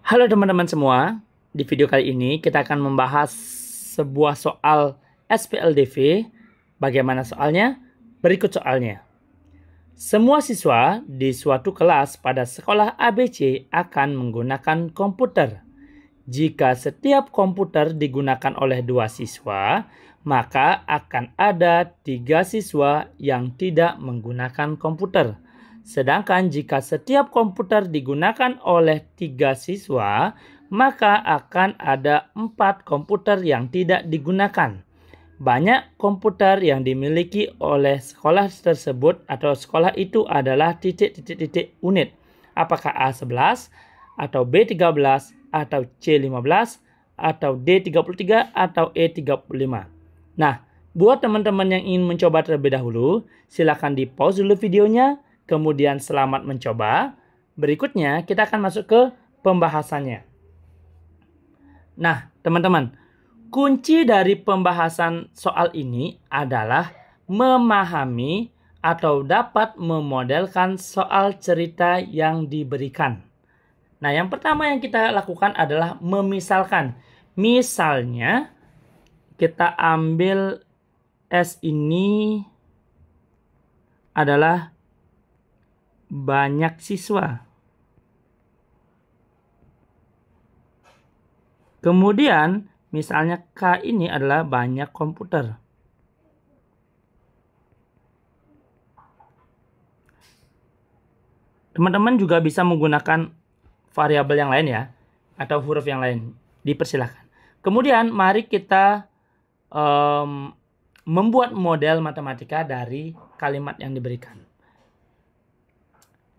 Halo teman-teman semua, di video kali ini kita akan membahas sebuah soal SPLDV. Bagaimana soalnya? Berikut soalnya. Semua siswa di suatu kelas pada sekolah ABC akan menggunakan komputer. Jika setiap komputer digunakan oleh 2 siswa, maka akan ada 3 siswa yang tidak menggunakan komputer. Sedangkan jika setiap komputer digunakan oleh 3 siswa, maka akan ada 4 komputer yang tidak digunakan. Banyak komputer yang dimiliki oleh sekolah tersebut atau sekolah itu adalah titik-titik unit. Apakah A11 atau B13 atau C15 atau D33 atau E35. Nah, buat teman-teman yang ingin mencoba terlebih dahulu, silakan di pause dulu videonya, kemudian selamat mencoba. Berikutnya kita akan masuk ke pembahasannya. Nah, teman-teman, kunci dari pembahasan soal ini adalah memahami atau dapat memodelkan soal cerita yang diberikan. Nah, yang pertama yang kita lakukan adalah memisalkan. Misalnya, kita ambil S ini adalah banyak siswa. Kemudian, misalnya K ini adalah banyak komputer. Teman-teman juga bisa menggunakan variabel yang lain ya, atau huruf yang lain. Dipersilahkan. Kemudian, mari kita membuat model matematika dari kalimat yang diberikan.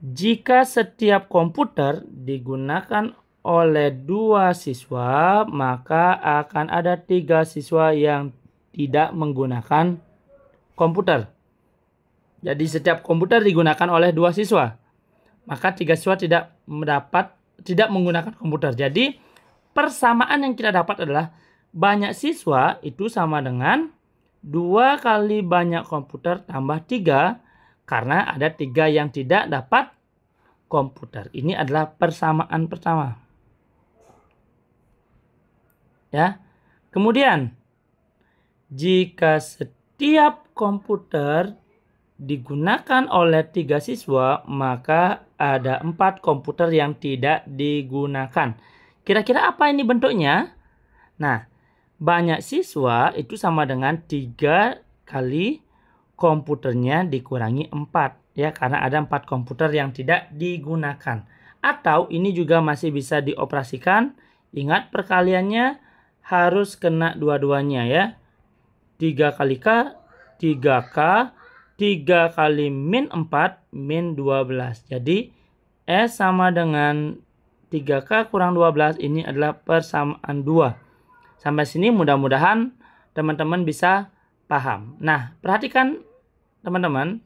Jika setiap komputer digunakan oleh 2 siswa, maka akan ada 3 siswa yang tidak menggunakan komputer. Jadi setiap komputer digunakan oleh 2 siswa, maka 3 siswa tidak menggunakan komputer. Jadi persamaan yang kita dapat adalah banyak siswa itu sama dengan 2 kali banyak komputer tambah 3, karena ada 3 yang tidak dapat komputer. Ini adalah persamaan pertama. Ya. Kemudian, jika setiap komputer digunakan oleh 3 siswa, maka ada 4 komputer yang tidak digunakan. Kira-kira apa ini bentuknya? Nah, banyak siswa itu sama dengan 3 kali komputernya dikurangi 4. Ya, karena ada 4 komputer yang tidak digunakan. Atau ini juga masih bisa dioperasikan. Ingat, perkaliannya harus kena dua-duanya ya. 3 kali K, 3K, 3 kali min 4, min 12. Jadi, S sama dengan 3K kurang 12, ini adalah persamaan 2. Sampai sini mudah-mudahan teman-teman bisa paham. Nah, perhatikan teman-teman,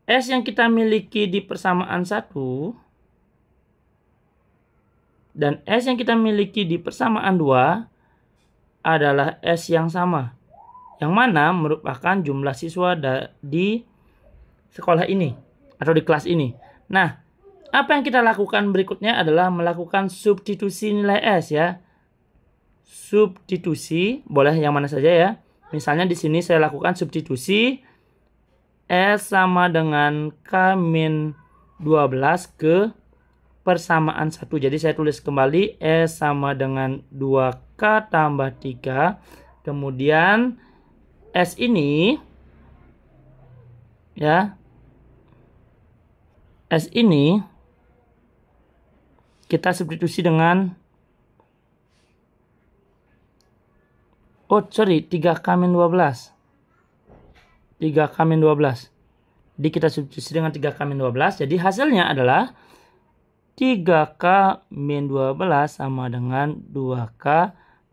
S yang kita miliki di persamaan 1 dan S yang kita miliki di persamaan 2 adalah S yang sama, yang mana merupakan jumlah siswa di sekolah ini atau di kelas ini. Nah, apa yang kita lakukan berikutnya adalah melakukan substitusi nilai S ya. Substitusi boleh yang mana saja ya. Misalnya di sini saya lakukan substitusi S sama dengan K min 12 ke persamaan 1. Jadi saya tulis kembali S sama dengan 2K tambah 3. Kemudian S ini ya. S ini kita substitusi dengan 3K min 12. 3K min 12. Jadi kita substitusi dengan 3K min 12. Jadi hasilnya adalah 3K min 12 sama dengan 2K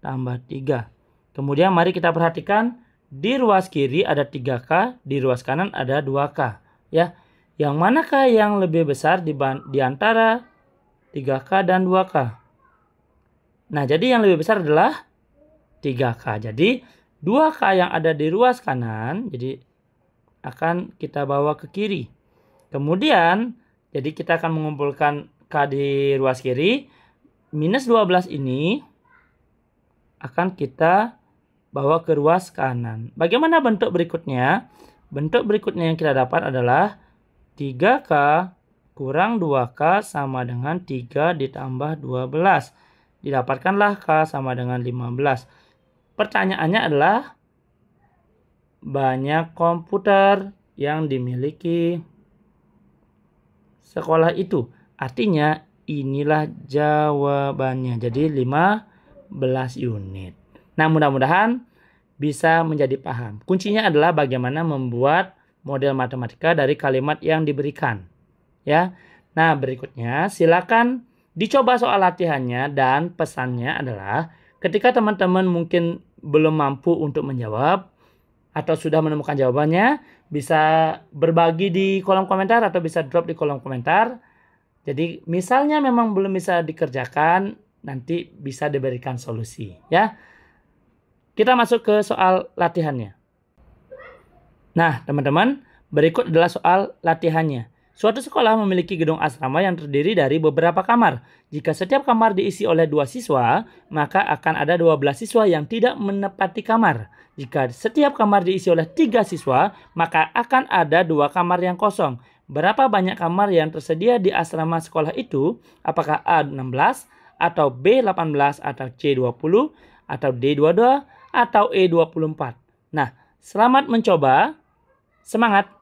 tambah 3. Kemudian mari kita perhatikan di ruas kiri ada 3K, di ruas kanan ada 2K. Ya, yang manakah yang lebih besar di antara 3K dan 2K? Nah, jadi yang lebih besar adalah 3K. Jadi 2K yang ada di ruas kanan jadi akan kita bawa ke kiri. Kemudian jadi kita akan mengumpulkan K di ruas kiri. minus 12 ini akan kita bawa ke ruas kanan. Bagaimana bentuk berikutnya? Bentuk berikutnya yang kita dapat adalah 3K kurang 2K sama dengan 3 ditambah 12. Didapatkanlah K sama dengan 15. Pertanyaannya adalah banyak komputer yang dimiliki sekolah itu. Artinya inilah jawabannya. Jadi 15 unit. Nah, mudah-mudahan bisa menjadi paham. Kuncinya adalah bagaimana membuat model matematika dari kalimat yang diberikan. Ya. Nah, berikutnya silakan dicoba soal latihannya, dan pesannya adalah ketika teman-teman mungkin belum mampu untuk menjawab atau sudah menemukan jawabannya, bisa berbagi di kolom komentar atau bisa drop di kolom komentar. Jadi misalnya memang belum bisa dikerjakan, nanti bisa diberikan solusi, ya. Kita masuk ke soal latihannya. Nah, teman-teman, berikut adalah soal latihannya. Suatu sekolah memiliki gedung asrama yang terdiri dari beberapa kamar. Jika setiap kamar diisi oleh 2 siswa, maka akan ada 12 siswa yang tidak menempati kamar. Jika setiap kamar diisi oleh 3 siswa, maka akan ada 2 kamar yang kosong. Berapa banyak kamar yang tersedia di asrama sekolah itu? Apakah A16, atau B18, atau C20, atau D22, atau E24? Nah, selamat mencoba. Semangat!